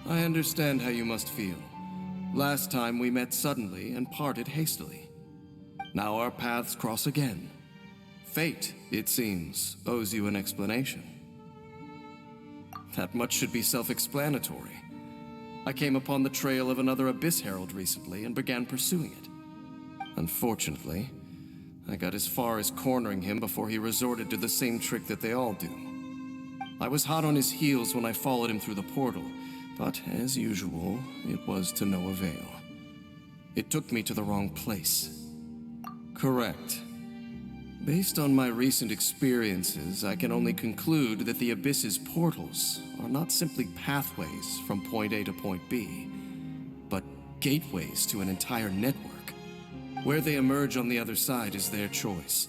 I understand how you must feel. Last time we met suddenly and parted hastily. Now our paths cross again. Fate, it seems, owes you an explanation. That much should be self-explanatory. I came upon the trail of another Abyss Herald recently and began pursuing it. Unfortunately, I got as far as cornering him before he resorted to the same trick that they all do. I was hot on his heels when I followed him through the portal, but as usual, it was to no avail. It took me to the wrong place. Correct. Based on my recent experiences, I can only conclude that the Abyss's portals are not simply pathways from point A to point B, but gateways to an entire network. Where they emerge on the other side is their choice.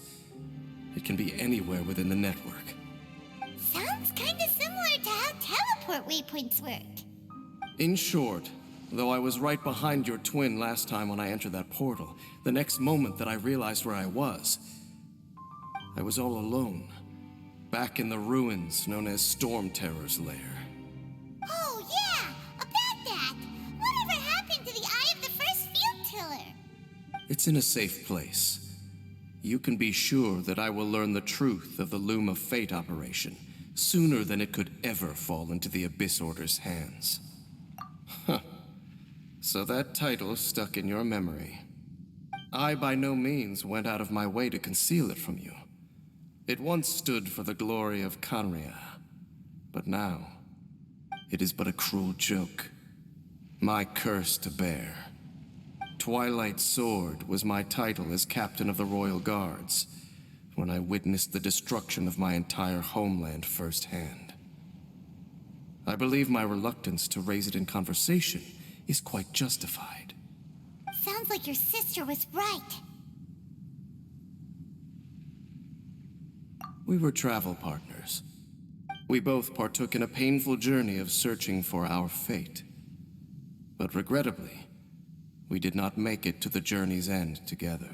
It can be anywhere within the network. Sounds kinda similar to how teleport waypoints work. In short, though I was right behind your twin last time when I entered that portal, the next moment that I realized where I was all alone, back in the ruins known as Storm Terror's lair. Oh yeah, about that! Whatever happened to the Eye of the First Field Tiller? It's in a safe place. You can be sure that I will learn the truth of the Loom of Fate operation sooner than it could ever fall into the Abyss Order's hands. Huh. So that title stuck in your memory. I by no means went out of my way to conceal it from you. It once stood for the glory of Canria, but now it is but a cruel joke. My curse to bear. Twilight Sword was my title as captain of the Royal Guards when I witnessed the destruction of my entire homeland firsthand. I believe my reluctance to raise it in conversation is quite justified. Sounds like your sister was right. We were travel partners. We both partook in a painful journey of searching for our fate. But regrettably, we did not make it to the journey's end together.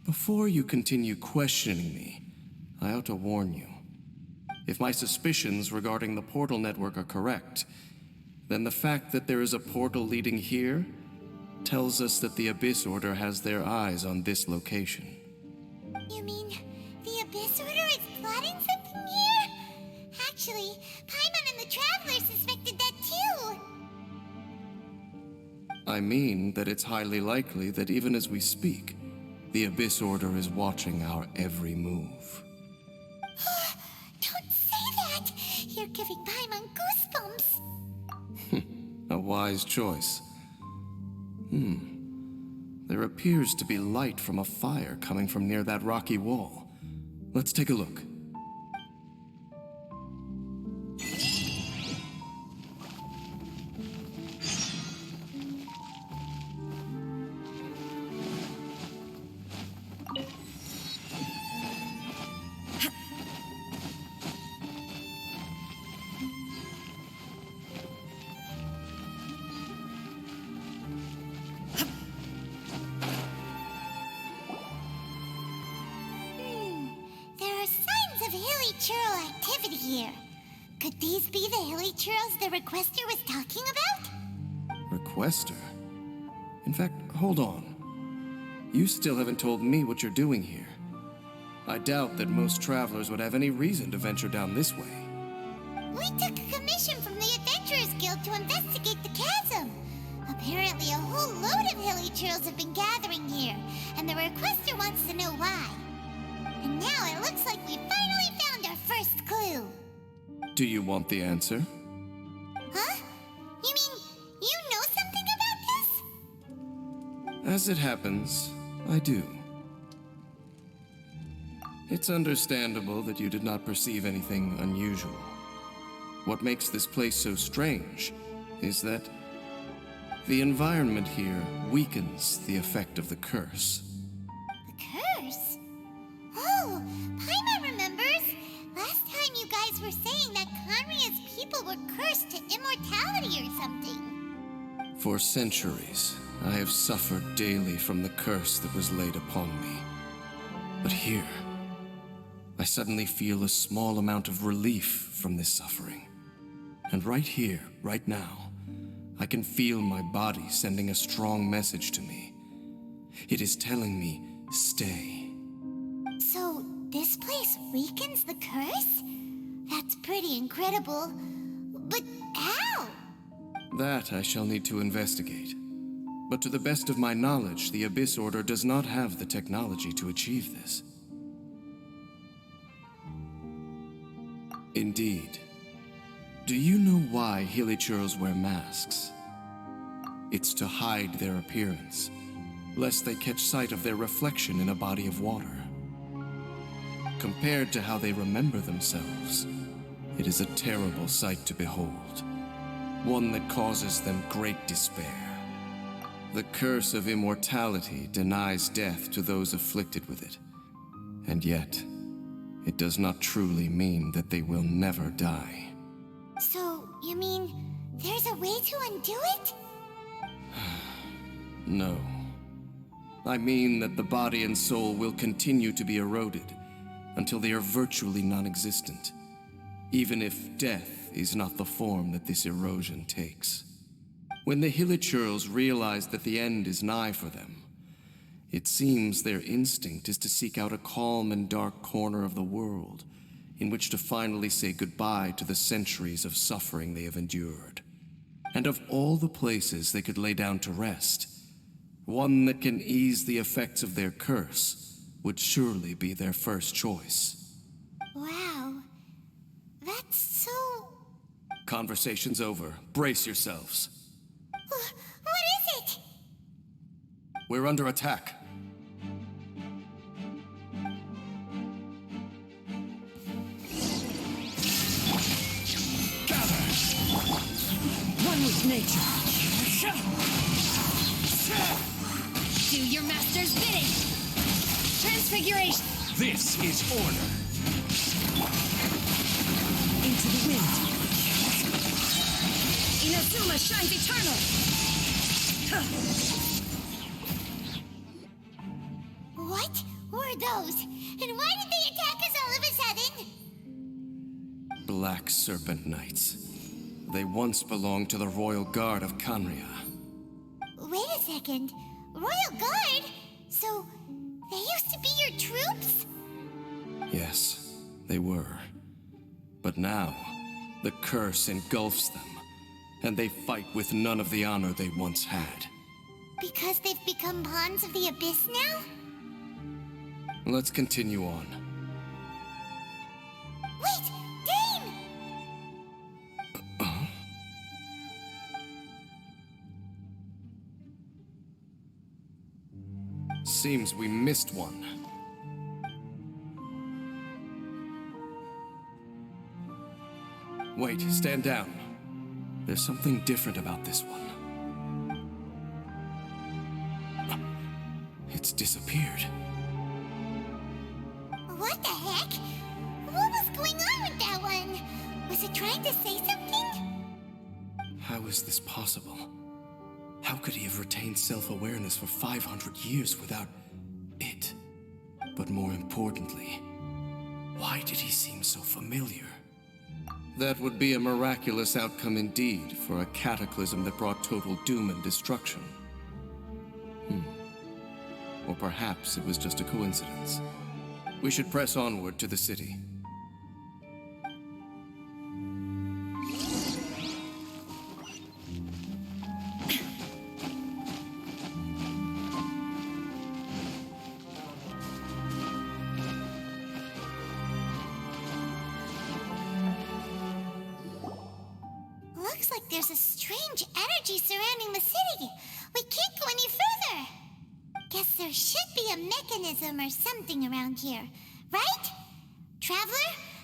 Before you continue questioning me, I ought to warn you. If my suspicions regarding the portal network are correct, then the fact that there is a portal leading here tells us that the Abyss Order has their eyes on this location. You mean the Abyss Order is plotting something here? Actually, Paimon and the Traveler suspected that too. I mean that it's highly likely that even as we speak, the Abyss Order is watching our every move. Don't say that! You're giving Paimon goosebumps. A wise choice. There appears to be light from a fire coming from near that rocky wall. Let's take a look. Churl activity here. Could these be the hilly churls the requester was talking about? Requester? In fact, hold on. You still haven't told me what you're doing here. I doubt that most travelers would have any reason to venture down this way. We took a commission from the Adventurers Guild to investigate the chasm. Apparently a whole load of hilly churls have been gathering here, and the requester wants to know why. And now it looks like we finally found our first clue. Do you want the answer? Huh? You mean you know something about this? As it happens, I do. It's understandable that you did not perceive anything unusual. What makes this place so strange is that the environment here weakens the effect of the curse. The curse? Oh, Paimon remembers! Last time you guys were saying that Conria's people were cursed to immortality or something. For centuries, I have suffered daily from the curse that was laid upon me. But here, I suddenly feel a small amount of relief from this suffering. And right here, right now, I can feel my body sending a strong message to me. It is telling me, stay. So, this place weakens the curse? That's pretty incredible. But how? That I shall need to investigate. But to the best of my knowledge, the Abyss Order does not have the technology to achieve this. Indeed. Do you know why Hilichurls wear masks? It's to hide their appearance, lest they catch sight of their reflection in a body of water. Compared to how they remember themselves, it is a terrible sight to behold, one that causes them great despair. The curse of immortality denies death to those afflicted with it, and yet, it does not truly mean that they will never die. So, you mean there's a way to undo it? No. I mean that the body and soul will continue to be eroded until they are virtually non-existent, even if death is not the form that this erosion takes. When the Hilichurls realize that the end is nigh for them, it seems their instinct is to seek out a calm and dark corner of the world in which to finally say goodbye to the centuries of suffering they have endured. And of all the places they could lay down to rest, one that can ease the effects of their curse would surely be their first choice. Wow. That's so... Conversation's over. Brace yourselves. What is it? We're under attack. One with nature. Do your master's bidding. Transfiguration. This is order. Into the wind. Inazuma shines eternal. What were those? And why did they attack us all of a sudden? Black Serpent Knights. They once belonged to the Royal Guard of Kanria. Wait a second. Royal Guard? So, they used to be your troops? Yes, they were. But now, the curse engulfs them, and they fight with none of the honor they once had. Because they've become pawns of the Abyss now? Let's continue on. Wait! Dane! Seems we missed one. Wait, stand down. There's something different about this one. It's disappeared. What the heck? What was going on with that one? Was it trying to say something? How is this possible? How could he have retained self-awareness for 500 years without it? But more importantly, why did he seem so familiar? That would be a miraculous outcome indeed for a cataclysm that brought total doom and destruction. Or perhaps it was just a coincidence. We should press onward to the city. Looks like there's a strange energy surrounding the city. We can't go any further. Guess there should be a mechanism or something around here, right? Traveler,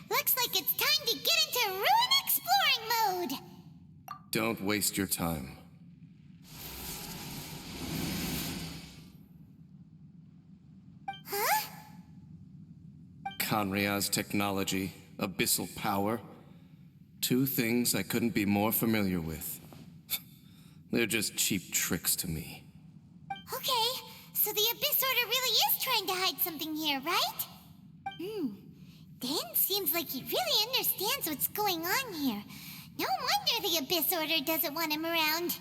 looks like it's time to get into ruin exploring mode. Don't waste your time. Huh? Kanria's technology, abyssal power. Two things I couldn't be more familiar with. They're just cheap tricks to me. Okay, so the Abyss Order really is trying to hide something here, right? Dan seems like he really understands what's going on here. No wonder the Abyss Order doesn't want him around.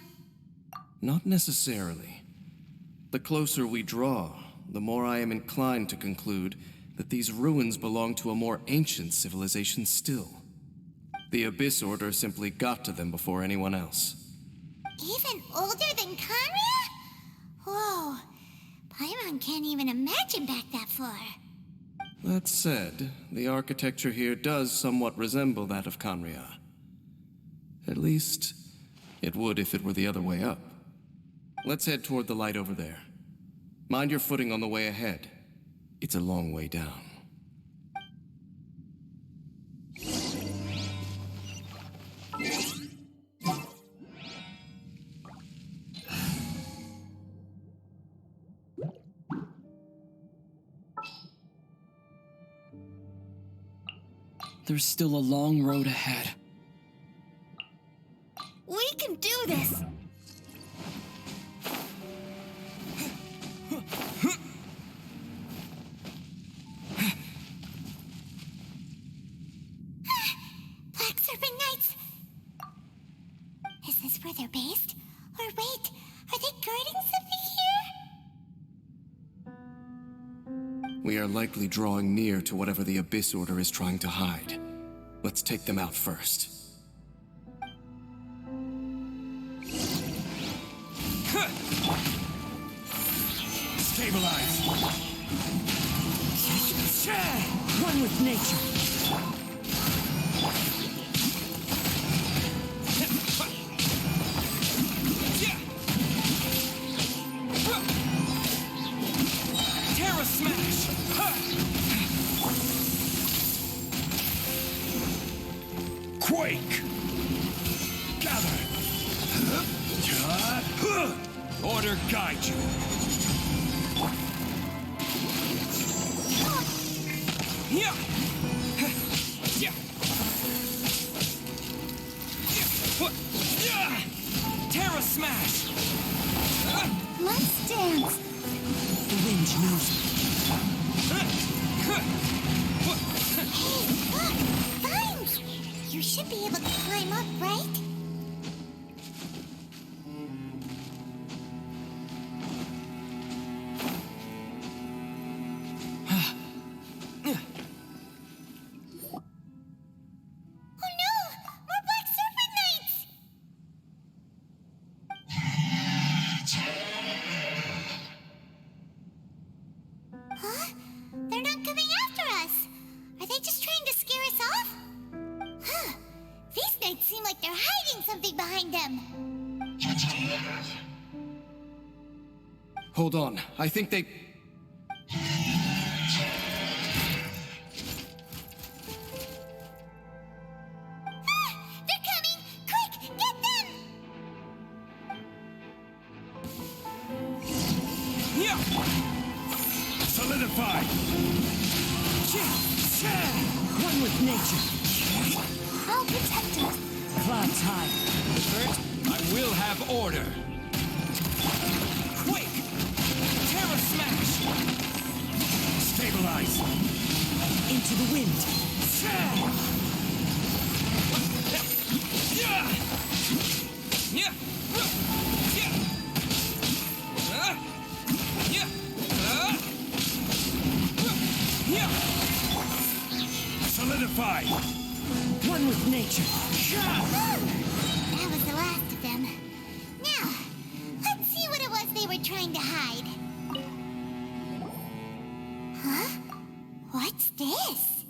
Not necessarily. The closer we draw, the more I am inclined to conclude that these ruins belong to a more ancient civilization still. The Abyss Order simply got to them before anyone else. Even older than Conria? Whoa. Paimon can't even imagine back that far. That said, the architecture here does somewhat resemble that of Conria. At least, it would if it were the other way up. Let's head toward the light over there. Mind your footing on the way ahead. It's a long way down. There's still a long road ahead. We can do this! Black Serpent Knights! Is this where they're based? Or wait, are they guarding something here? We are likely drawing near to whatever the Abyss Order is trying to hide. Let's take them out first. Stabilize. One with nature. Terra Smash. Quake. Gather. Order guide you. Yeah. Yeah. Terra Smash. Let's dance! The wind knows it. Hey, look! Vines! You should be able to climb up, right? Oh no! More Black Serpent Knights! Huh? They're not coming after us! Are they just trying to scare us off? Huh. These knights seem like they're hiding something behind them. Hold on, I think they... Ah! They're coming! Quick! Get them! Yeah. Solidify. One with nature. I'll protect us! Clouds high. First, I will have order. Quake. Terra Smash. Stabilize. Into the wind. Yeah. Yeah. Yeah. Yeah. Solidify. One with nature. That was the last of them. Now, let's see what it was they were trying to hide. Huh? What's this?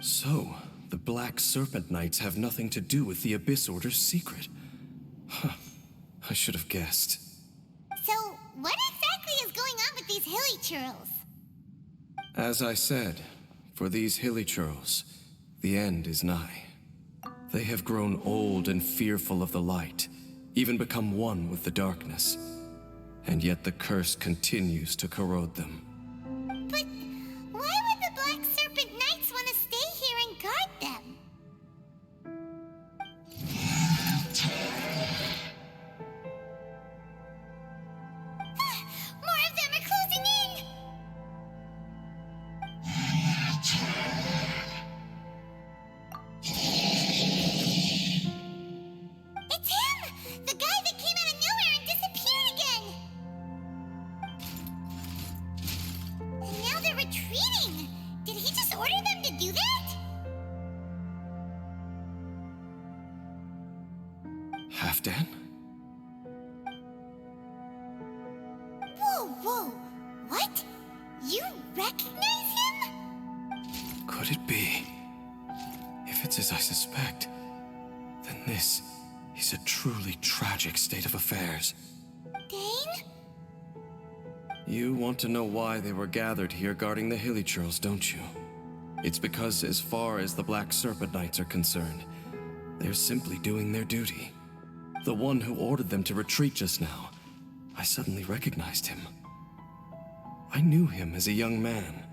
So, the Black Serpent Knights have nothing to do with the Abyss Order's secret. Huh. I should have guessed. So, what exactly is going on with these hilly churls? As I said, for these hilly churls, the end is nigh. They have grown old and fearful of the light, even become one with the darkness. And yet the curse continues to corrode them. But why would the Black Serpent Knights want to stay here and guard them? More of them are closing in! Halfdan? Whoa, whoa. What? You recognize him? Could it be? If it's as I suspect, then this is a truly tragic state of affairs. Dane? You want to know why they were gathered here guarding the Hilly Churls, don't you? It's because as far as the Black Serpent Knights are concerned, they're simply doing their duty. The one who ordered them to retreat just now, I suddenly recognized him. I knew him as a young man,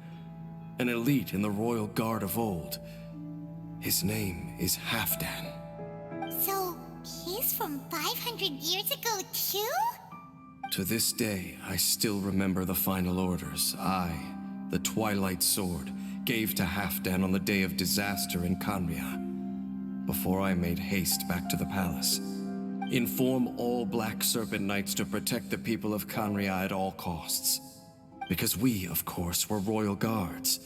an elite in the Royal Guard of old. His name is Halfdan. So, he's from 500 years ago, too? To this day, I still remember the final orders I, the Twilight Sword, gave to Halfdan on the day of disaster in Kanria, before I made haste back to the palace. Inform all Black Serpent Knights to protect the people of Kanria at all costs. Because we, of course, were royal guards.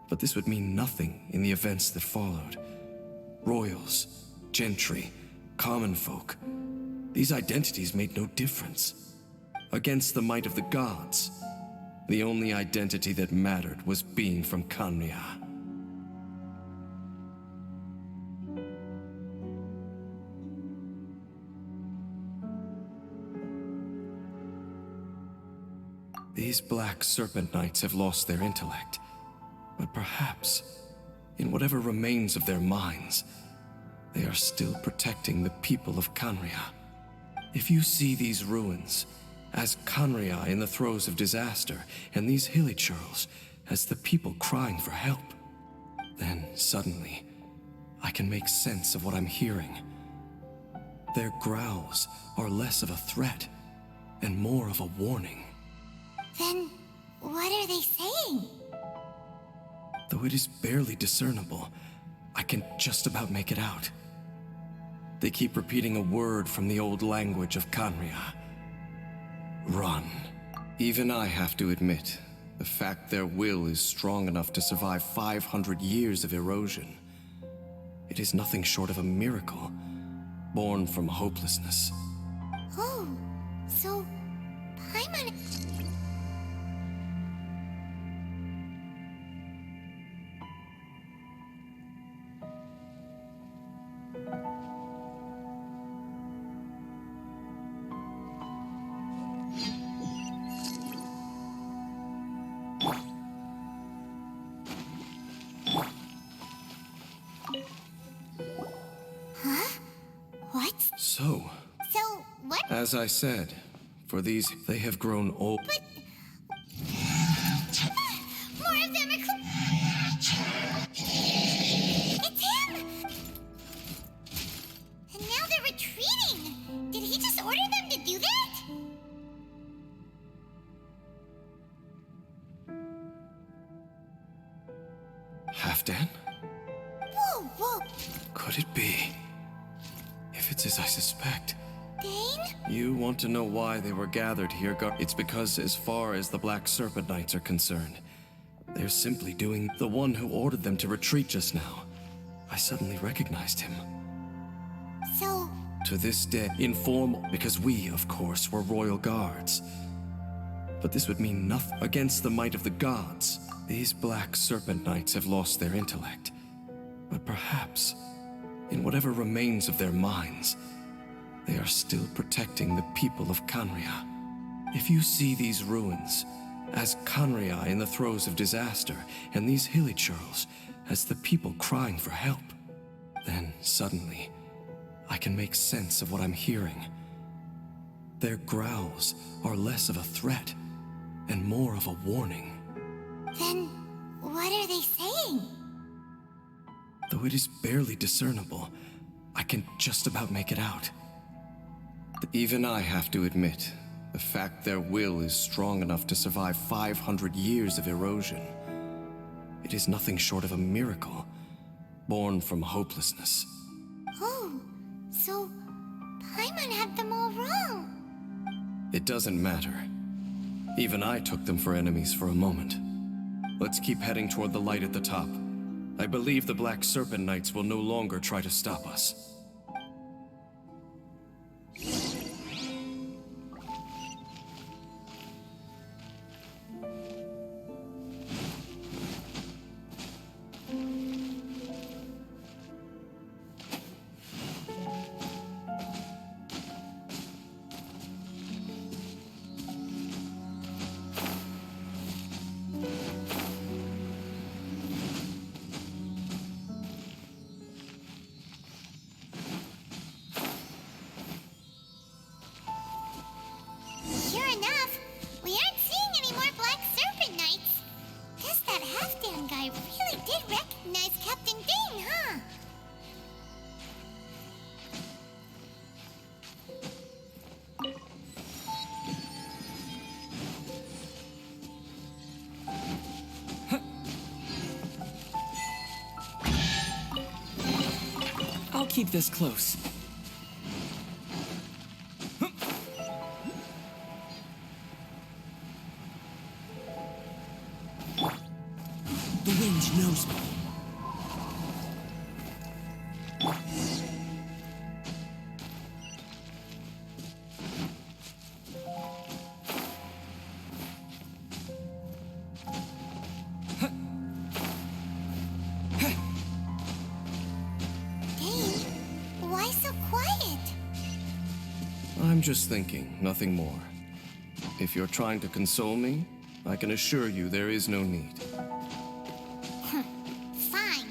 But this would mean nothing in the events that followed. Royals, gentry, common folk. These identities made no difference. Against the might of the gods, the only identity that mattered was being from Kanria. These Black Serpent Knights have lost their intellect, but perhaps, in whatever remains of their minds, they are still protecting the people of Kanria. If you see these ruins as Kanria in the throes of disaster, and these Hilly Churls as the people crying for help, then suddenly I can make sense of what I'm hearing. Their growls are less of a threat and more of a warning. Then, what are they saying? Though it is barely discernible, I can just about make it out. They keep repeating a word from the old language of Kanria. Run. Even I have to admit, the fact their will is strong enough to survive 500 years of erosion. It is nothing short of a miracle, born from hopelessness. Oh, so Paimon... So, what? as I said, for these, they have grown old. But... more of them are... It's him! And now they're retreating! Did he just order them to do that? Halfdan? Whoa, whoa! Could it be? If it's as I suspect. Dane? You want to know why they were gathered here? It's because as far as the Black Serpent Knights are concerned, they're simply doing the one who ordered them to retreat just now. I suddenly recognized him. So... To this day, informal, because we, of course, were royal guards. But this would mean nothing against the might of the gods. These Black Serpent Knights have lost their intellect. But perhaps, in whatever remains of their minds, they are still protecting the people of Kanria. If you see these ruins as Kanria in the throes of disaster, and these Hilly Churls as the people crying for help, then suddenly I can make sense of what I'm hearing. Their growls are less of a threat and more of a warning. Then, what are they saying? Though it is barely discernible, I can just about make it out. Even I have to admit, the fact their will is strong enough to survive 500 years of erosion. It is nothing short of a miracle, born from hopelessness. Oh, so Paimon had them all wrong. It doesn't matter. Even I took them for enemies for a moment. Let's keep heading toward the light at the top. I believe the Black Serpent Knights will no longer try to stop us. keep this close. The wind knows me. Dane, why so quiet? I'm just thinking, nothing more. If you're trying to console me, I can assure you there is no need. Fine.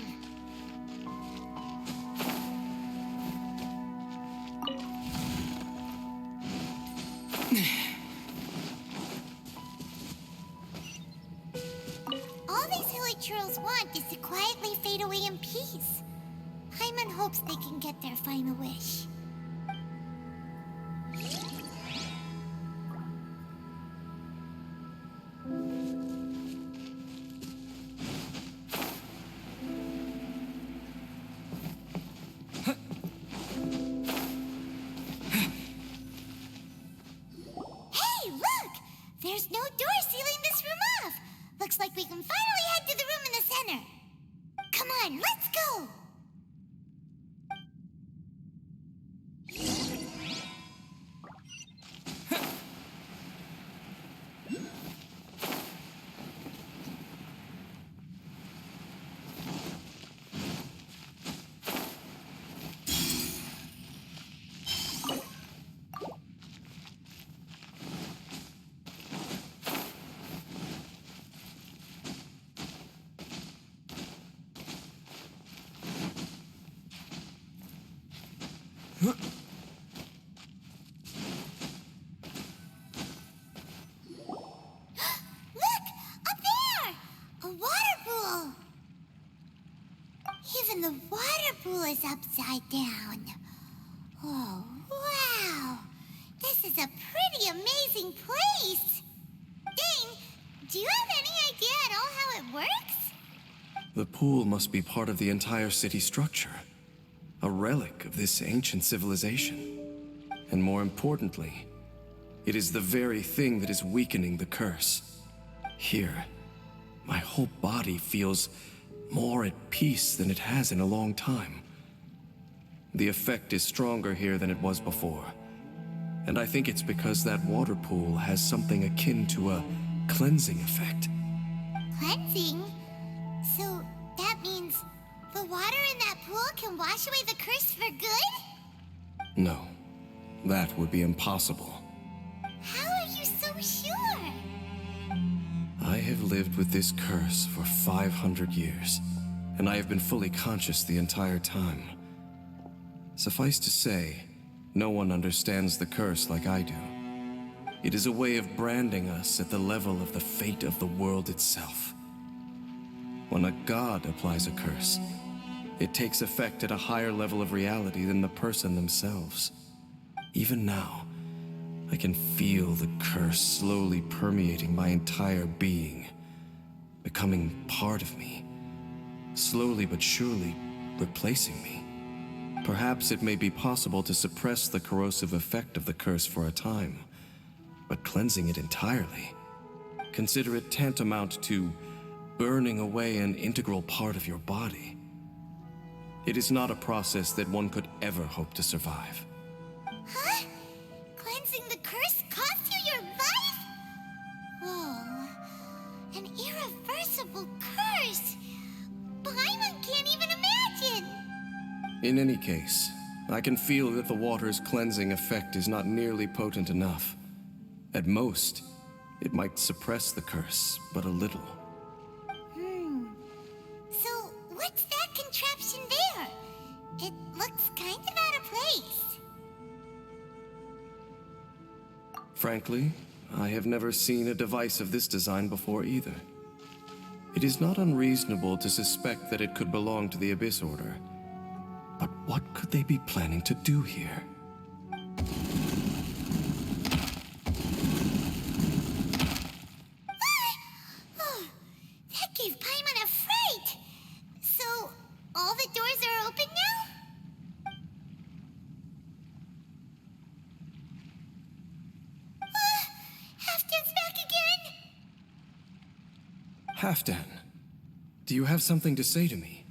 All these hilly churls want is to quietly fade away in peace. Paimon hopes they can get their final wish. Hey, look! There's no door sealing this room off. Looks like we can finally head to the room in the center. Come on, let's go! Look! Up there! A water pool! Even the water pool is upside down. Oh, wow! This is a pretty amazing place! Dane, do you have any idea at all how it works? The pool must be part of the entire city structure. A relic of this ancient civilization. And more importantly, it is the very thing that is weakening the curse. Here, my whole body feels more at peace than it has in a long time. The effect is stronger here than it was before. And I think it's because that water pool has something akin to a cleansing effect. Cleansing? So that means the water in that pool can wash away the curse for good? No, that would be impossible. How are you so sure? I have lived with this curse for 500 years, and I have been fully conscious the entire time. Suffice to say, no one understands the curse like I do. It is a way of branding us at the level of the fate of the world itself. When a god applies a curse, it takes effect at a higher level of reality than the person themselves. Even now, I can feel the curse slowly permeating my entire being, becoming part of me, slowly but surely replacing me. Perhaps it may be possible to suppress the corrosive effect of the curse for a time, but cleansing it entirely, consider it tantamount to burning away an integral part of your body. It is not a process that one could ever hope to survive. Huh? Cleansing the curse cost you your life? Whoa. An irreversible curse. Paimon can't even imagine. In any case, I can feel that the water's cleansing effect is not nearly potent enough. At most, it might suppress the curse, but a little. So, what's that contraption there? It looks kind of out of place. Frankly, I have never seen a device of this design before either. It is not unreasonable to suspect that it could belong to the Abyss Order. But what could they be planning to do here? Oh, that gave Paimon a fright. So, all the doors are open now? Halfdan, do you have something to say to me?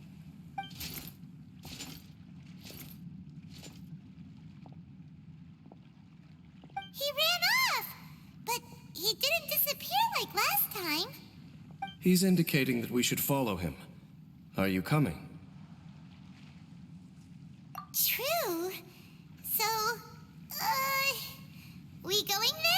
He ran off! But he didn't disappear like last time. He's indicating that we should follow him. Are you coming? True. So, we going then?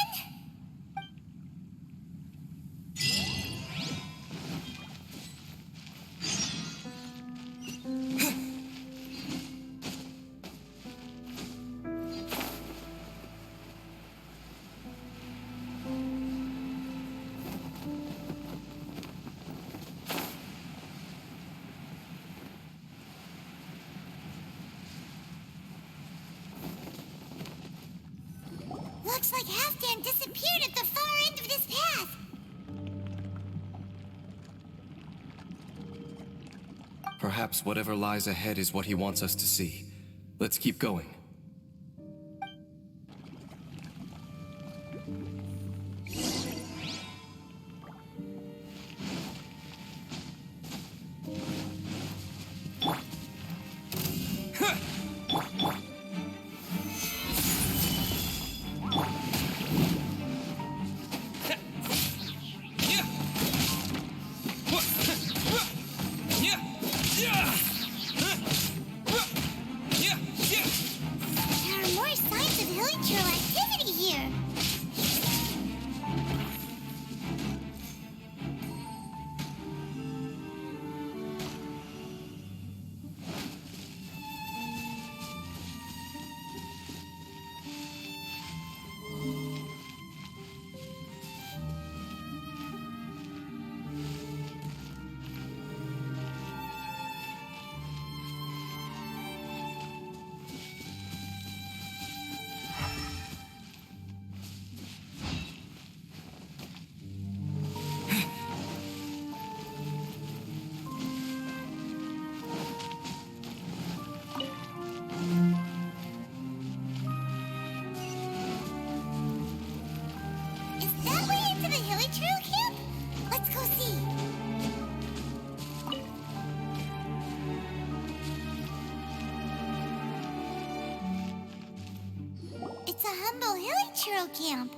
Looks like Halfdan disappeared at the far end of this path. Perhaps whatever lies ahead is what he wants us to see. Let's keep going. There are more signs of hilichurl activity here. Is that way into the hilichurl camp? Let's go see. It's a humble hilichurl camp.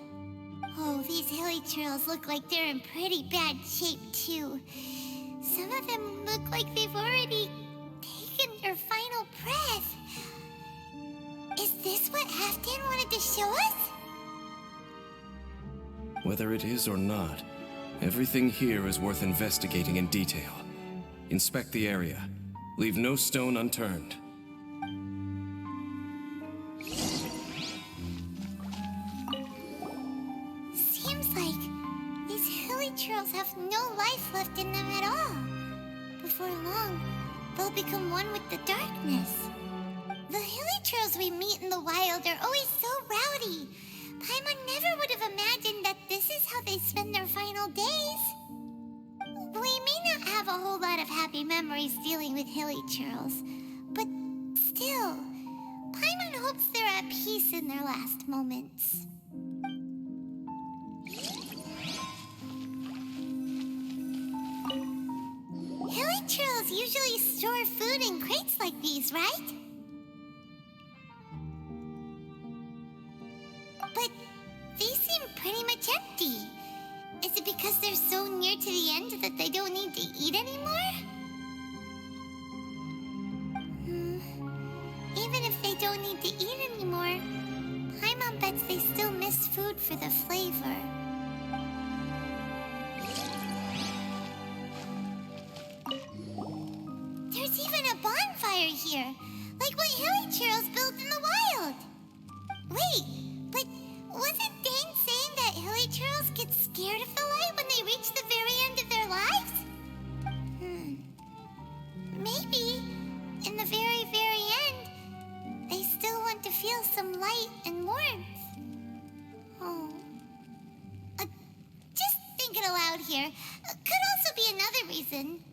Oh, these hilichurls look like they're in pretty bad shape, too. Some of them look like they've already taken their final breath. Is this what Halfdan wanted to show us? Whether it is or not, everything here is worth investigating in detail. Inspect the area. Leave no stone unturned. Seems like these hilichurls have no life left in them at all. Before long, they'll become one with the darkness. The hilichurls we meet in the wild are always so rowdy. Paimon never would have imagined that this is how they spend their final days. We may not have a whole lot of happy memories dealing with hilichurls, but still, Paimon hopes they're at peace in their last moments. Hilichurls usually store food in crates like these, right? But these seem pretty much empty. Is it because they're so near to the end that they don't need to eat anymore? Even if they don't need to eat anymore, Paimon bets they still miss food for the flavor. There's even a bonfire here, like what hilichurls build in the wild. Wait, but wasn't Dane saying that hilichurls get scared of the light when they reach the very end of their lives? Maybe, in the very, very end, they still want to feel some light and warmth. Oh. Just thinking aloud here. Could also be another reason.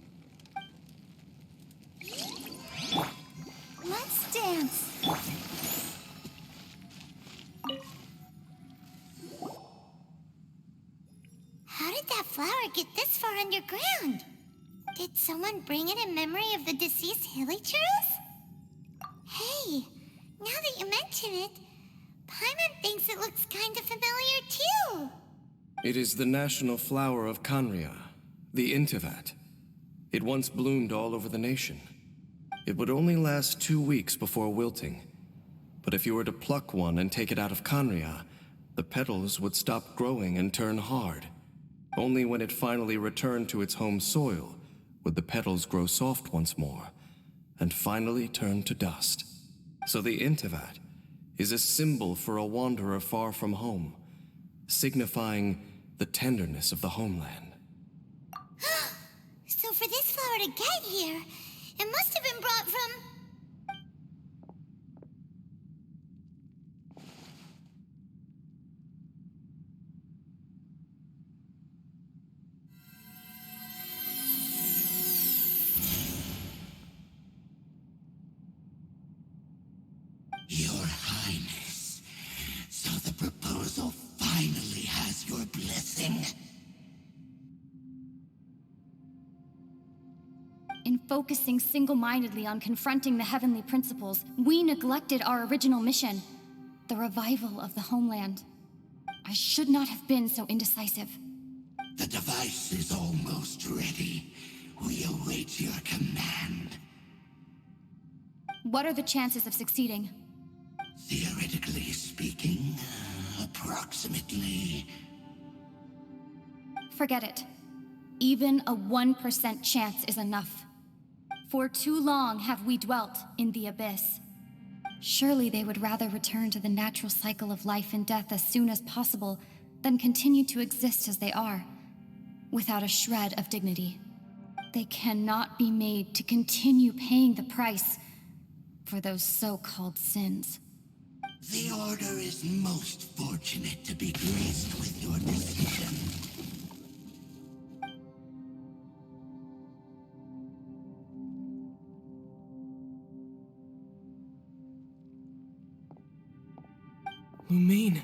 Let's dance. How did that flower flower get this far underground? Did someone bring it in memory of the deceased hilichurls? Hey, now that you mention it, Paimon thinks it looks kind of familiar too. It is the national flower of Kanria, the Intivat. It once bloomed all over the nation. It would only last 2 weeks before wilting. But if you were to pluck one and take it out of Kanria, the petals would stop growing and turn hard. Only when it finally returned to its home soil would the petals grow soft once more, and finally turn to dust. So the Intivat is a symbol for a wanderer far from home, signifying the tenderness of the homeland. So for this flower to get here, it must have been brought from... Your Highness, so the proposal finally has your blessing. In focusing single-mindedly on confronting the heavenly principles, we neglected our original mission, the revival of the homeland. I should not have been so indecisive. The device is almost ready. We await your command. What are the chances of succeeding? Theoretically speaking, approximately. Forget it. Even a 1% chance is enough. For too long have we dwelt in the abyss. Surely they would rather return to the natural cycle of life and death as soon as possible than continue to exist as they are, without a shred of dignity. They cannot be made to continue paying the price for those so-called sins. The Order is most fortunate to be graced with your decision. Lumine.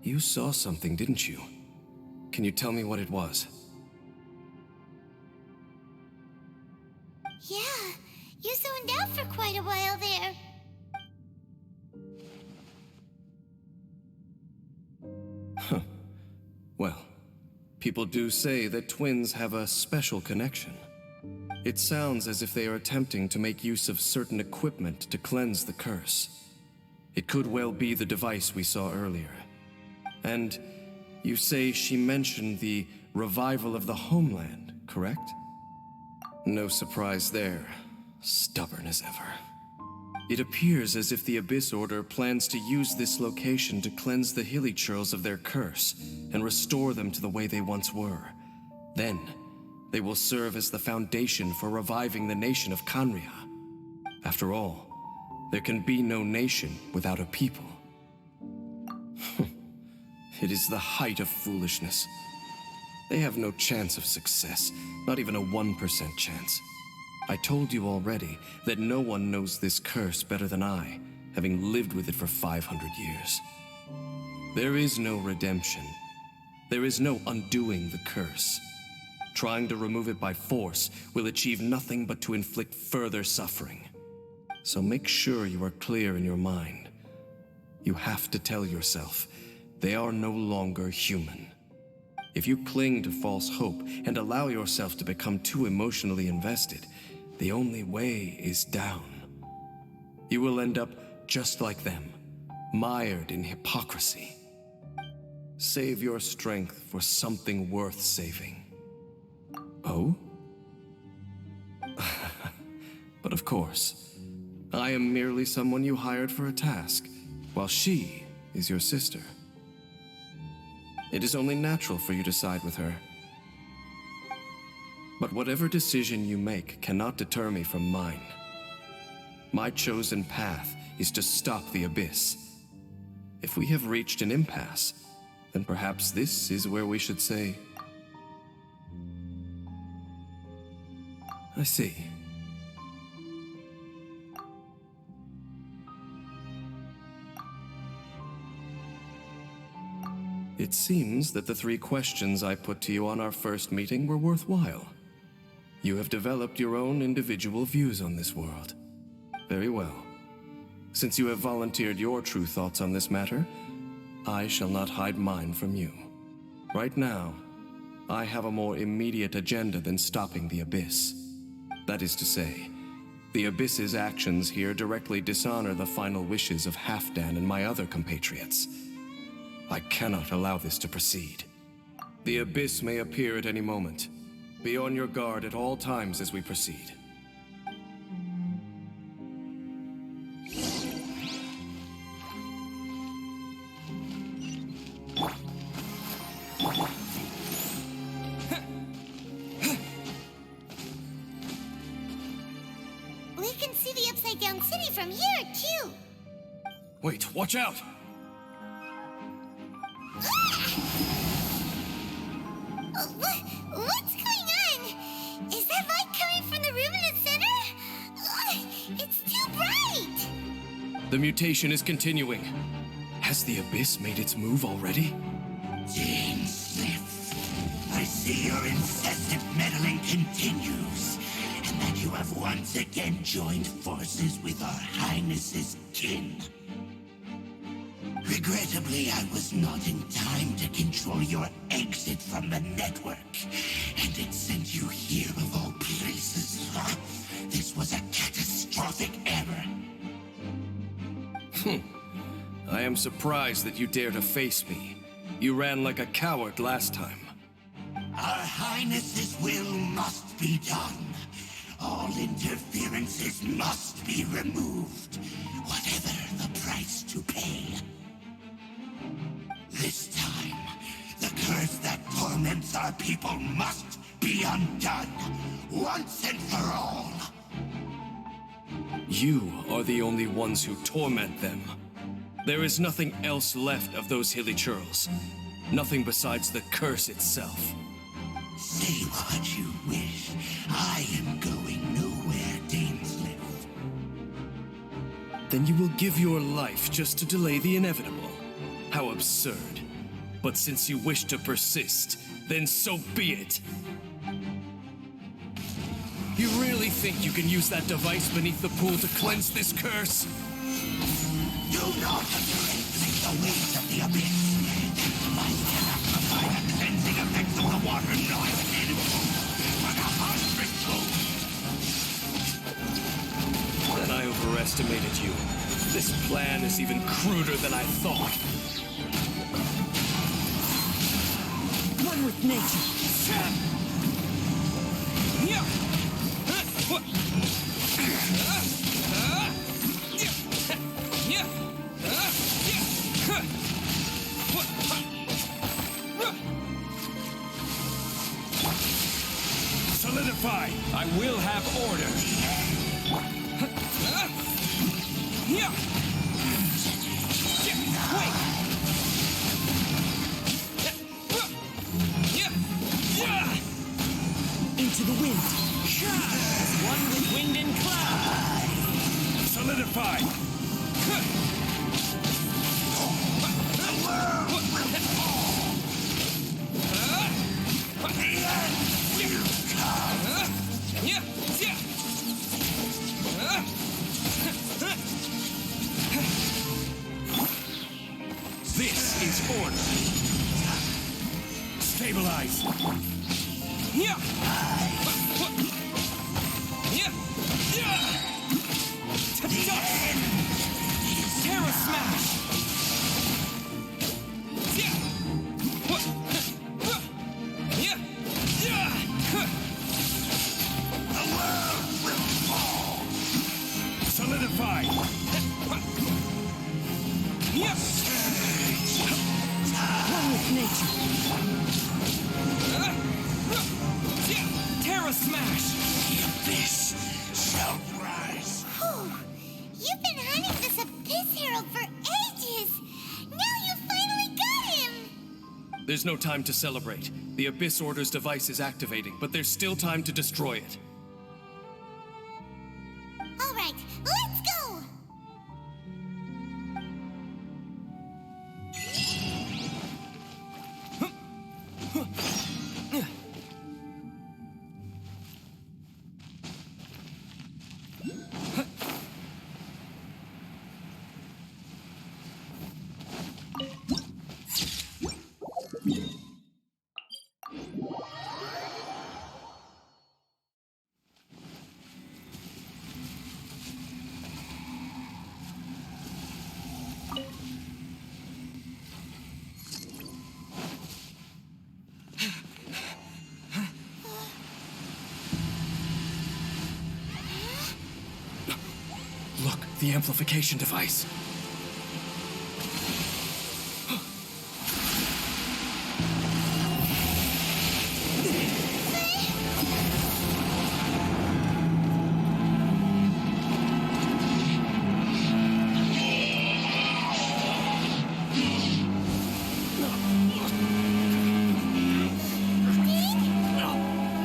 You saw something, didn't you? Can you tell me what it was? Yeah, you zoned out for quite a while there. Well, people do say that twins have a special connection. It sounds as if they are attempting to make use of certain equipment to cleanse the curse. It could well be the device we saw earlier. And you say she mentioned the revival of the homeland, correct? No surprise there. Stubborn as ever. It appears as if the Abyss Order plans to use this location to cleanse the hilichurls of their curse and restore them to the way they once were. Then, they will serve as the foundation for reviving the nation of Kanria. After all, there can be no nation without a people. It is the height of foolishness. They have no chance of success, not even a 1% chance. I told you already that no one knows this curse better than I, having lived with it for 500 years. There is no redemption. There is no undoing the curse. Trying to remove it by force will achieve nothing but to inflict further suffering. So make sure you are clear in your mind. You have to tell yourself, they are no longer human. If you cling to false hope and allow yourself to become too emotionally invested, the only way is down. You will end up just like them, mired in hypocrisy. Save your strength for something worth saving. Oh? But of course, I am merely someone you hired for a task, while she is your sister. It is only natural for you to side with her. But whatever decision you make cannot deter me from mine. My chosen path is to stop the Abyss. If we have reached an impasse, then perhaps this is where we should say... I see. It seems that the 3 questions I put to you on our first meeting were worthwhile. You have developed your own individual views on this world. Very well. Since you have volunteered your true thoughts on this matter, I shall not hide mine from you. Right now, I have a more immediate agenda than stopping the Abyss. That is to say, the Abyss's actions here directly dishonor the final wishes of Halfdan and my other compatriots. I cannot allow this to proceed. The Abyss may appear at any moment. Be on your guard at all times as we proceed. We can see the Upside Down City from here, too. Wait, watch out! What's going on? Is that light coming from the room in the center? It's too bright! The mutation is continuing. Has the Abyss made its move already? Dainsleif, I see your incessant meddling continues, and that you have once again joined forces with our Highness's kin. Regrettably, I was not in time to control your exit from the network, and it sent you here of all places. This was a catastrophic error. I am surprised that you dare to face me. You ran like a coward last time. Our Highness's will must be done. All interferences must be removed, whatever the price to pay. This time, the curse that torments our people must be undone, once and for all. You are the only ones who torment them. There is nothing else left of those hilly churls. Nothing besides the curse itself. Say what you wish. I am going nowhere, Dainsleif. Then you will give your life just to delay the inevitable. How absurd. But since you wish to persist, then so be it. You really think you can use that device beneath the pool to cleanse this curse? Do not underestimate the weight of the Abyss. It might cannot provide the cleansing effects of the water not available, but 100-fold. Then I overestimated you. This plan is even cruder than I thought. One with nature. Solidify! I will have order. Into the wind. One with wind and cloud. Solidify! This is order. Stabilize. Terra Smash! Solidify! One with nature. Terra Smash! The Abyss shall rise. Whew. You've been hunting this Abyss Herald for ages. Now you finally got him. There's no time to celebrate. The Abyss Order's device is activating, but there's still time to destroy it. All right, let's go. The amplification device.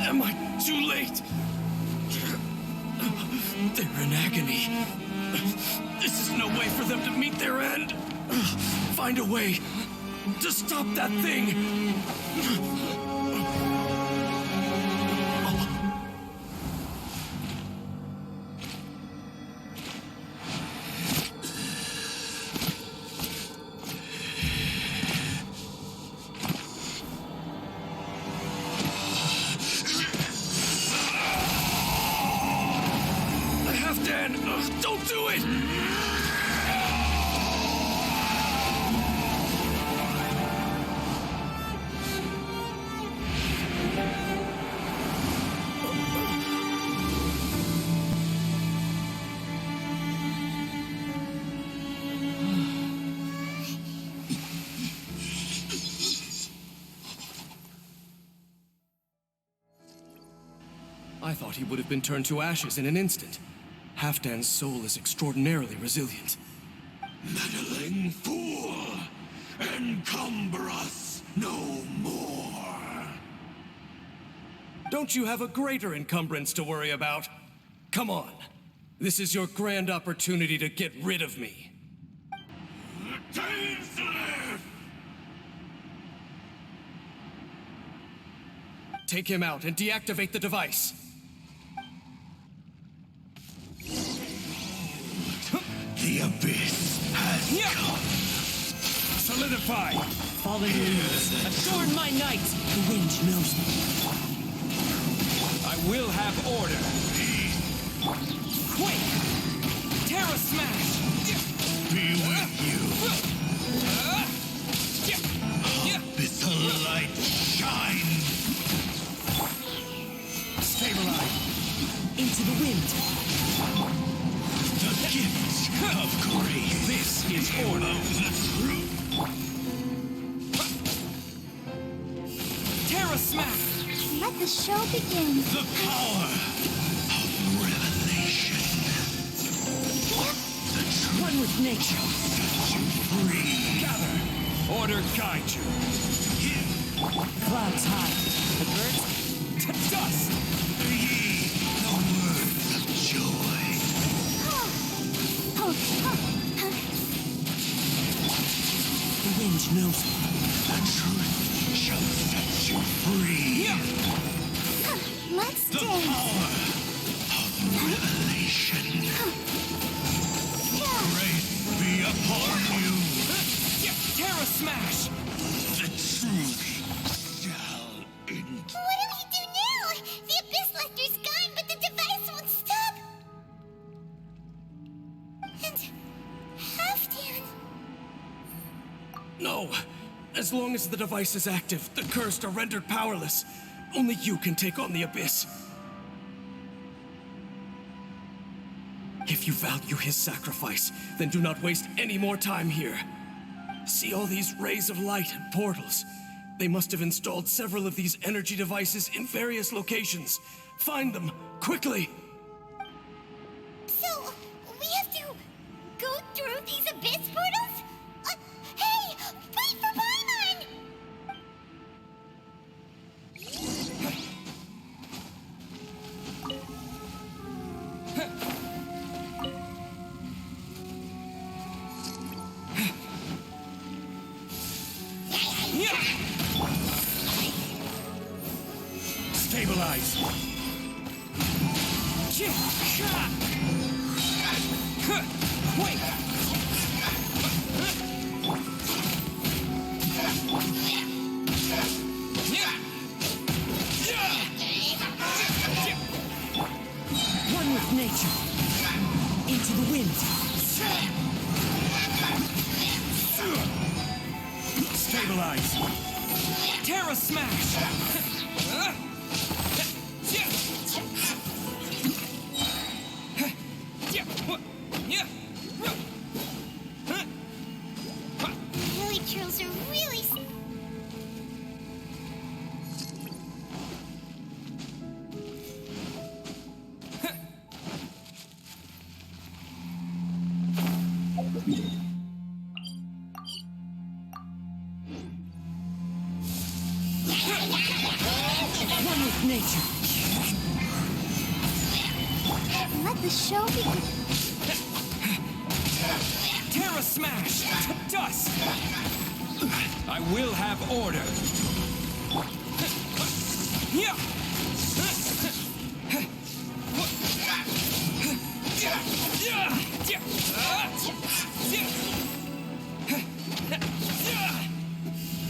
Am I too late? They're in agony. This is no way for them to meet their end. Find a way to stop that thing. Halfdan, don't do it! I thought he would have been turned to ashes in an instant. Halfdan's soul is extraordinarily resilient. Meddling fool! Encumber us no more! Don't you have a greater encumbrance to worry about? Come on. This is your grand opportunity to get rid of me. Dainsleif! Take him out and deactivate the device. The abyss has come. Solidify! Fallen leaves, adorn my night! The wind knows me. I will have order. Quake! Terra Smash! Be with you. Abyssal light shine. Stabilize! Into the wind. The gift of grace. This is order. The truth. Terra Smash! Let the show begin. The power of revelation. The truth One with nature. sets you free. Gather! Order guide you. Clouds high. The birds to dust! Ye the words of joy. The wind knows me. The truth shall set you free. Let's The dance. power of revelation. Grace be upon you. Terra Smash! The truth shall endure. What do we do now? The Abyss Lecter's gone, but the device won't stop. And Halfdan. No. As long as the device is active, the cursed are rendered powerless. Only you can take on the Abyss. If you value his sacrifice, then do not waste any more time here. See all these rays of light and portals? They must have installed several of these energy devices in various locations. Find them, quickly! So, we have to go through these Abyss portals? Hey! Wait for Paimon! Stabilize! Quake! One with nature. Into the wind. Stabilize! Terra Smash! Yeah! One with nature. Let the show begin. Terra Smash to dust. I will have order. Yeah.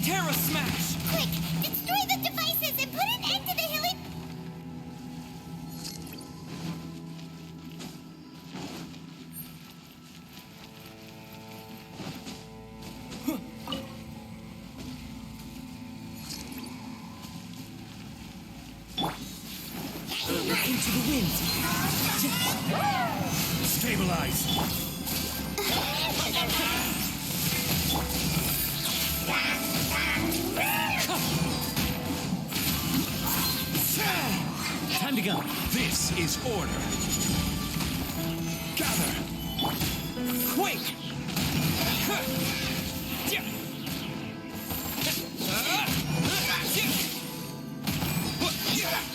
Terra Smash! Quick, destroy the devices and put an end to the hilly... Into the wind. Stabilize! Time to go. This is order. Gather. Quake.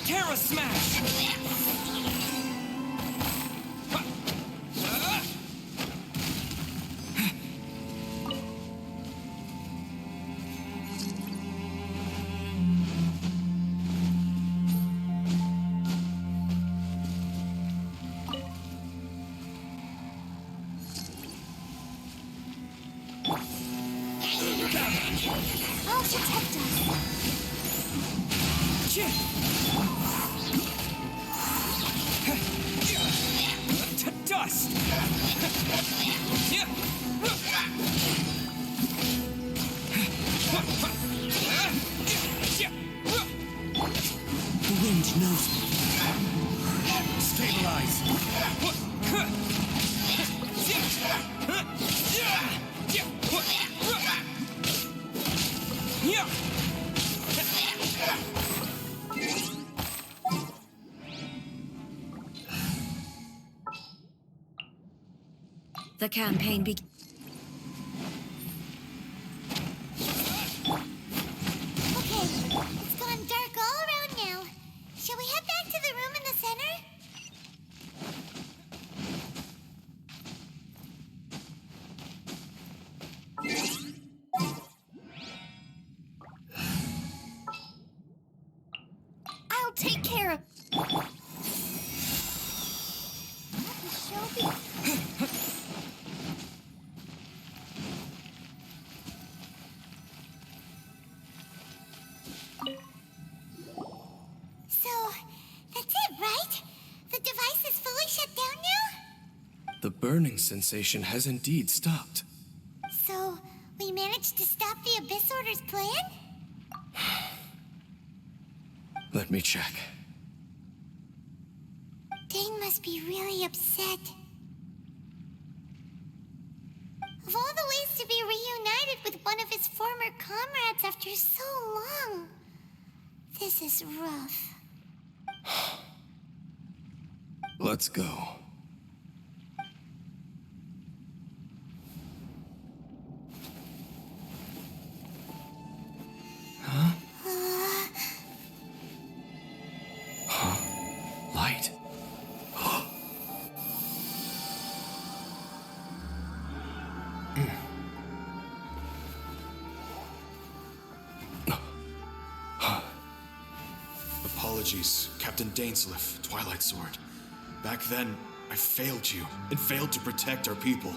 Terra Smash. I'll protect us. To dust. The wind knows me. Stabilize! The campaign Okay, it's gone dark all around now. Shall we head back to the room in the center? I'll take care of... Let the show begin. So, that's it, right? The device is fully shut down now? The burning sensation has indeed stopped. So, we managed to stop the Abyss Order's plan? Let me check. Dane must be really upset. Of all the ways to be reunited with one of his former comrades after so long, this is rough. Let's go. Light. Apologies, Captain Dainsleif, Twilight Sword. Back then, I failed you and failed to protect our people.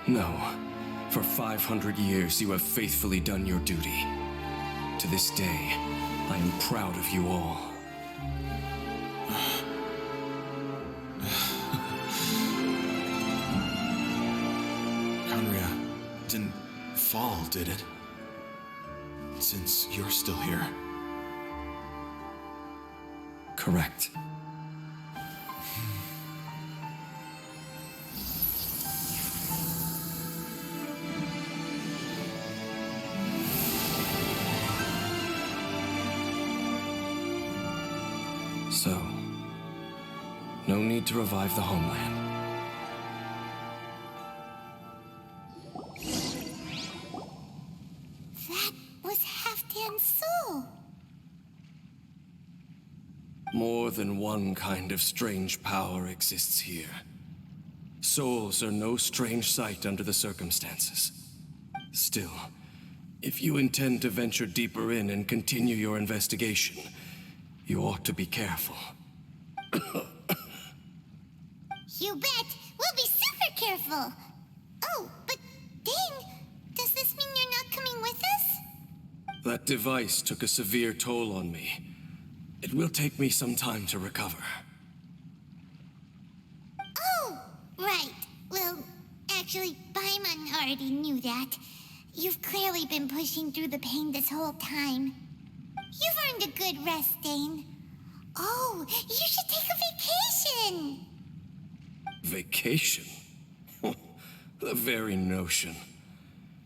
No. For 500 years, you have faithfully done your duty. To this day, I am proud of you all. Conria didn't fall, did it? Since you're still here. Correct. So, no need to revive the homeland. That was Halfdan's soul. More than one kind of strange power exists here. Souls are no strange sight under the circumstances. Still, if you intend to venture deeper in and continue your investigation, you ought to be careful. You bet! We'll be super careful! Oh, but Dane, does this mean you're not coming with us? That device took a severe toll on me. It will take me some time to recover. Oh, right. Well, actually, Paimon already knew that. You've clearly been pushing through the pain this whole time. You've earned a good rest, Dane. Oh, you should take a vacation! Vacation? The very notion.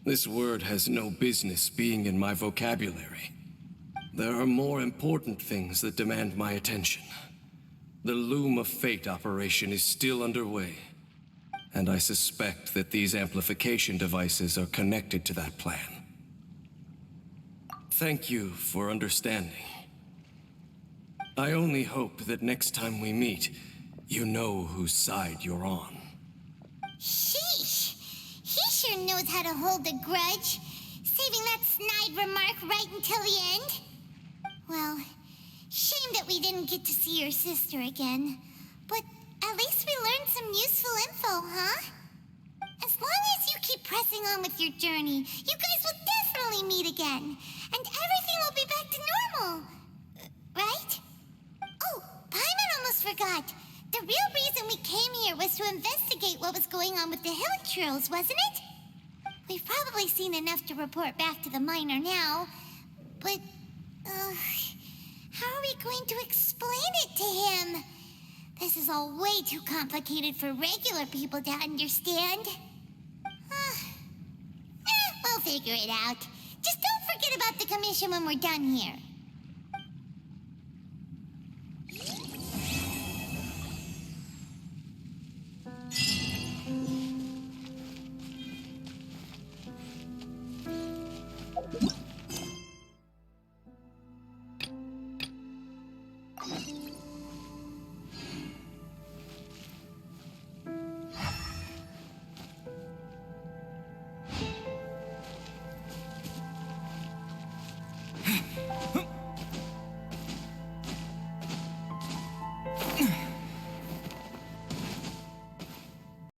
This word has no business being in my vocabulary. There are more important things that demand my attention. The Loom of Fate operation is still underway, and I suspect that these amplification devices are connected to that plan. Thank you for understanding. I only hope that next time we meet, you know whose side you're on. Sheesh! He sure knows how to hold a grudge, saving that snide remark right until the end. Well, shame that we didn't get to see your sister again. But at least we learned some useful info, huh? As long as you keep pressing on with your journey, you guys will definitely meet again. And everything will be back to normal. Right? Oh, Paimon almost forgot. The real reason we came here was to investigate what was going on with the Hilichurls, wasn't it? We've probably seen enough to report back to the miner now, but... how are we going to explain it to him? This is all way too complicated for regular people to understand. We'll figure it out. Just don't forget about the commission when we're done here.